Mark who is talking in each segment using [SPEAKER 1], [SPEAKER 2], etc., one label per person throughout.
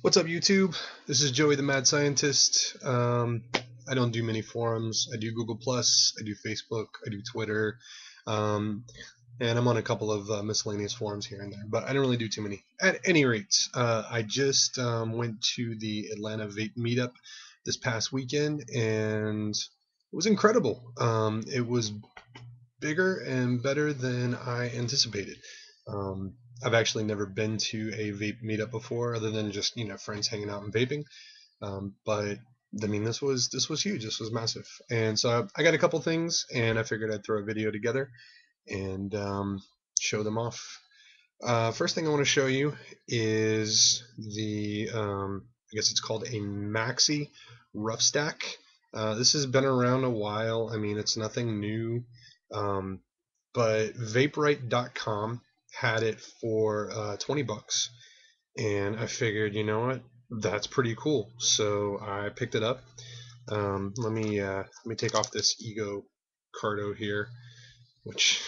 [SPEAKER 1] What's up, YouTube? This is Joey the Mad Scientist. I don't do many forums. I do Google Plus, I do Facebook, I do Twitter, um, and I'm on a couple of miscellaneous forums here and there, but I don't really do too many. At any rate, I just went to the Atlanta Vape meetup this past weekend, and it was incredible. It was bigger and better than I anticipated. Um, I've actually never been to a vape meetup before, other than just friends hanging out and vaping. But I mean, this was huge. This was massive, and so I got a couple things, and I figured I'd throw a video together and show them off. First thing I want to show you is the I guess it's called a maxi roughstack. This has been around a while. I mean, it's nothing new. Um, but vaperite.com had it for 20 bucks, and I figured, you know what, that's pretty cool. So I picked it up. Let me take off this ego cardo here, which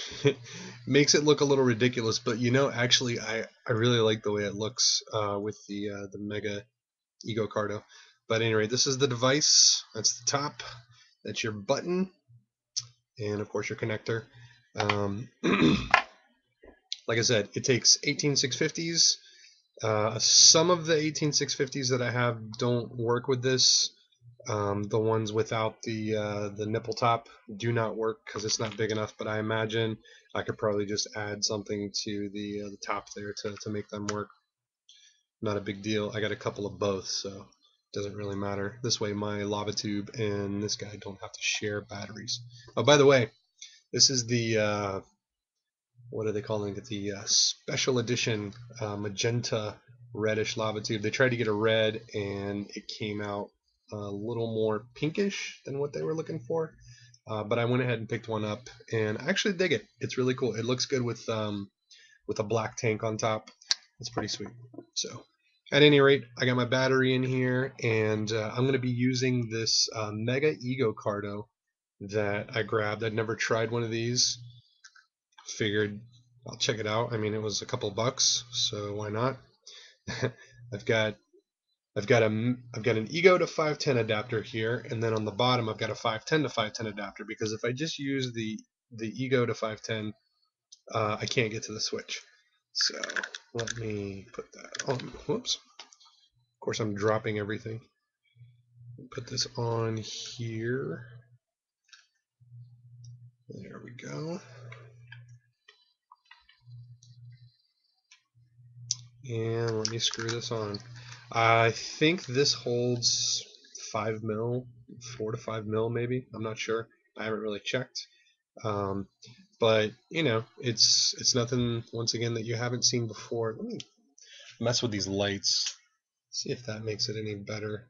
[SPEAKER 1] makes it look a little ridiculous, but actually I really like the way it looks with the mega ego cardo. But anyway, this is the device. That's the top. That's your button, and of course your connector. Um, like I said, it takes 18650s. Some of the 18650s that I have don't work with this. The ones without the nipple top do not work because it's not big enough. But I imagine I could probably just add something to the top there to make them work. Not a big deal. I got a couple of both, so it doesn't really matter. This way, my lava tube and this guy don't have to share batteries. Oh, by the way, this is the what are they calling it? The special edition magenta reddish lava tube. They tried to get a red, and it came out a little more pinkish than what they were looking for. But I went ahead and picked one up, and I actually dig it. It's really cool. It looks good with a black tank on top. It's pretty sweet. So, at any rate, I got my battery in here, and I'm going to be using this Mega Ego Cardo that I grabbed. I'd never tried one of these. Figured I'll check it out. I mean, it was a couple bucks, so why not? I've got an Ego to 510 adapter here, and then on the bottom I've got a 510 to 510 adapter, because if I just use the Ego to 510, I can't get to the switch. So let me put that on. Whoops. Of course, I'm dropping everything. Put this on here. There we go. And let me screw this on. I think this holds 5 mil, 4 to 5 mil maybe. I'm not sure. I haven't really checked. Um, but it's nothing, once again, that you haven't seen before. Let me mess with these lights. See if that makes it any better.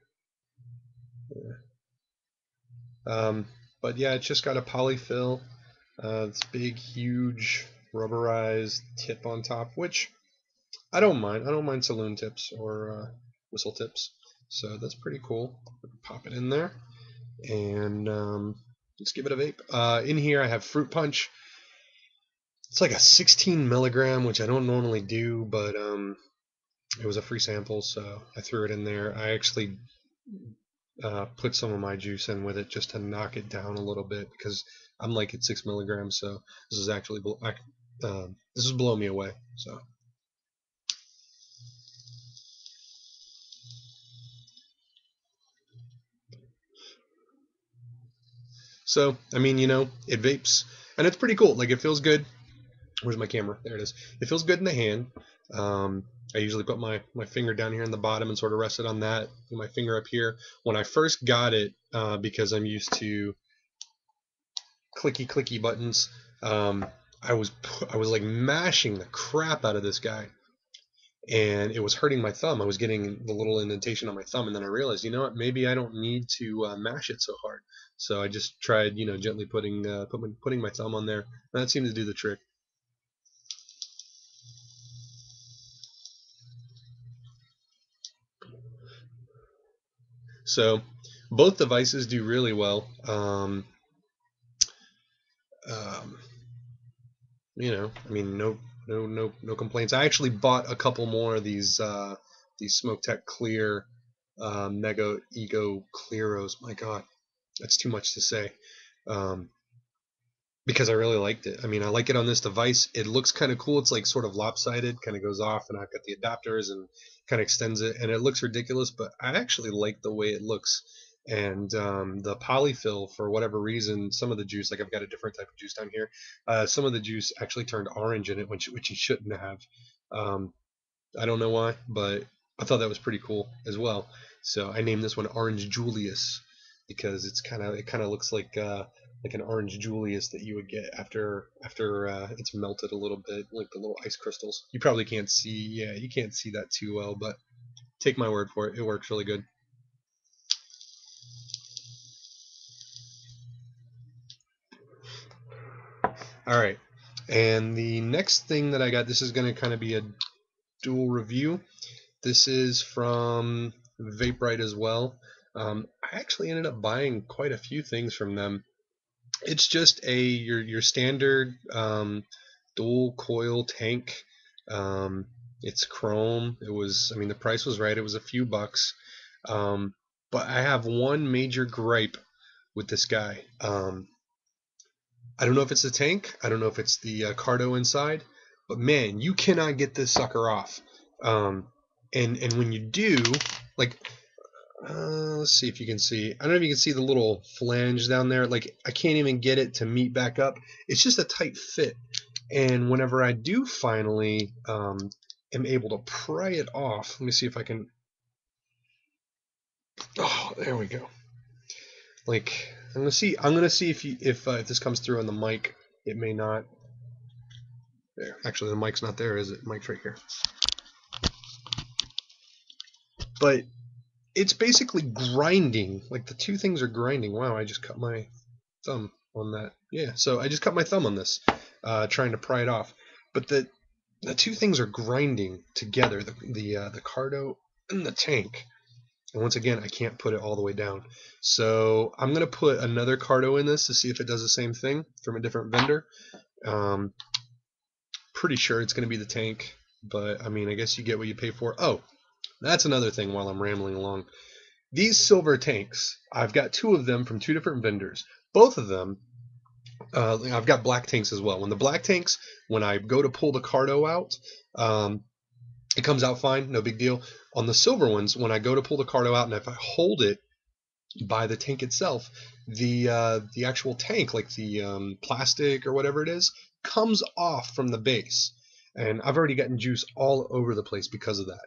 [SPEAKER 1] Um, but yeah, it's just got a polyfill. This big, huge rubberized tip on top, which I don't mind. I don't mind saloon tips or whistle tips. So that's pretty cool. Pop it in there and let's give it a vape. In here I have fruit punch. It's like a 16 milligram, which I don't normally do, but it was a free sample, so I threw it in there. I actually put some of my juice in with it just to knock it down a little bit, because I'm like at 6 milligrams, so this is actually this is blowing me away. So I mean, it vapes, and it's pretty cool. Like, it feels good. Where's my camera? There it is. It feels good in the hand. I usually put my finger down here in the bottom and sort of rest it on that. Put my finger up here. When I first got it, because I'm used to clicky buttons, I was like mashing the crap out of this guy, and it was hurting my thumb. I was getting the little indentation on my thumb, and then I realized, you know what? Maybe I don't need to mash it so hard. So I just tried, gently putting my thumb on there, and that seemed to do the trick. So both devices do really well. Um, I mean, no complaints. I actually bought a couple more of these these Smoke Tech Clear Mega Ego Clearos. My God, that's too much to say. Um, because I really liked it. I mean, I like it on this device. It looks kind of cool. It's like sort of lopsided, kind of goes off, and I've got the adapters and kind of extends it, and it looks ridiculous, but I actually like the way it looks. And the polyfill, for whatever reason, some of the juice, like I've got a different type of juice down here, some of the juice actually turned orange in it, which you shouldn't have. Um, I don't know why, but I thought that was pretty cool as well. So I named this one Orange Julius because it kind of looks like an Orange Julius that you would get after it's melted a little bit, like the little ice crystals. You probably can't see, yeah, you can't see that too well, but take my word for it, it works really good. All right, and the next thing that I got, this is going to kind of be a dual review. This is from Vaperite as well. I actually ended up buying quite a few things from them. It's just your standard dual coil tank. It's chrome. It was, I mean, the price was right. It was a few bucks. But I have one major gripe with this guy. I don't know if it's the tank. I don't know if it's the cardo inside. But man, you cannot get this sucker off. And when you do, like, let's see if you can see. I don't know if you can see the little flange down there. Like, I can't even get it to meet back up. It's just a tight fit. And whenever I do finally am able to pry it off, let me see if I can. Oh, there we go. Like, I'm gonna see. I'm gonna see if this comes through on the mic. It may not. There. Actually, the mic's not there, is it? Mic's right here. But it's basically grinding. Like, the two things are grinding. Wow, I just cut my thumb on that. Yeah, so I just cut my thumb on this, trying to pry it off. But the two things are grinding together. The cardo and the tank. And once again, I can't put it all the way down. So I'm gonna put another cardo in this to see if it does the same thing from a different vendor. Pretty sure it's gonna be the tank, but I mean, I guess you get what you pay for. Oh, that's another thing while I'm rambling along. These silver tanks, I've got two of them from two different vendors. Both of them, I've got black tanks as well. When the black tanks, when I go to pull the cardo out, it comes out fine, no big deal. On the silver ones, when I go to pull the cardo out and if I hold it by the tank itself, the actual tank, like the plastic or whatever it is, comes off from the base. And I've already gotten juice all over the place because of that.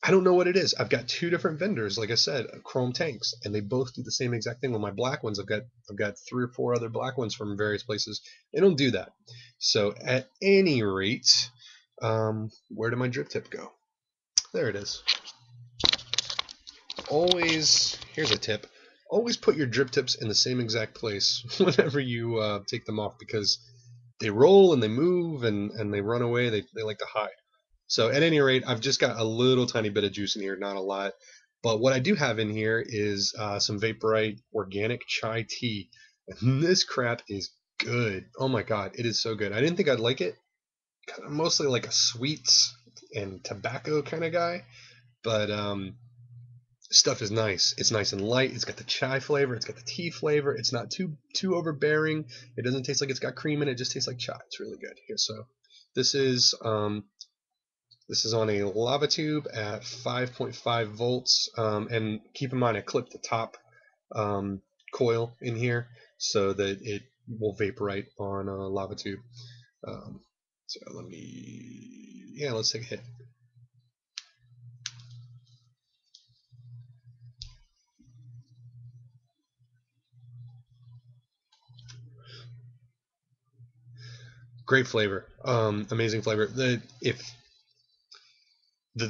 [SPEAKER 1] I don't know what it is. I've got two different vendors, like I said, chrome tanks, and they both do the same exact thing. With my black ones, I've got 3 or 4 other black ones from various places. They don't do that. So at any rate, where did my drip tip go? There it is. Always, here's a tip. Always put your drip tips in the same exact place whenever you take them off, because they roll and they move and they run away. They like to hide. So at any rate, I've just got a little tiny bit of juice in here, not a lot. But what I do have in here is some Vaporite organic chai tea. And this crap is good. Oh my God, it is so good. I didn't think I'd like it. I'm mostly like a sweets and tobacco kind of guy. But stuff is nice. It's nice and light. It's got the chai flavor. It's got the tea flavor. It's not too overbearing. It doesn't taste like it's got cream in it. It just tastes like chai. It's really good. Here, so this is on a lava tube at 5.5 volts, and keep in mind I clipped the top coil in here so that it will vaporite on a lava tube. So let's take a hit. Great flavor, amazing flavor. The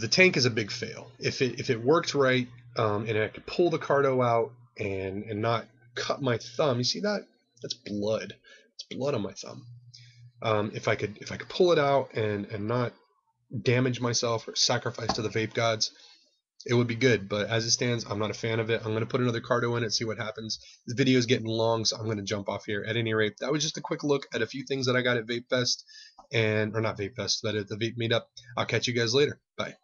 [SPEAKER 1] tank is a big fail. If it worked right, and I could pull the cardo out and not cut my thumb. You see that? That's blood. It's blood on my thumb. If I could pull it out and not damage myself or sacrifice to the vape gods, it would be good. But as it stands, I'm not a fan of it. I'm going to put another cardo in it, see what happens. This video is getting long, so I'm going to jump off here. At any rate, that was just a quick look at a few things that I got at Vape Fest, or not Vape Fest, but at the Vape Meetup. I'll catch you guys later. Bye.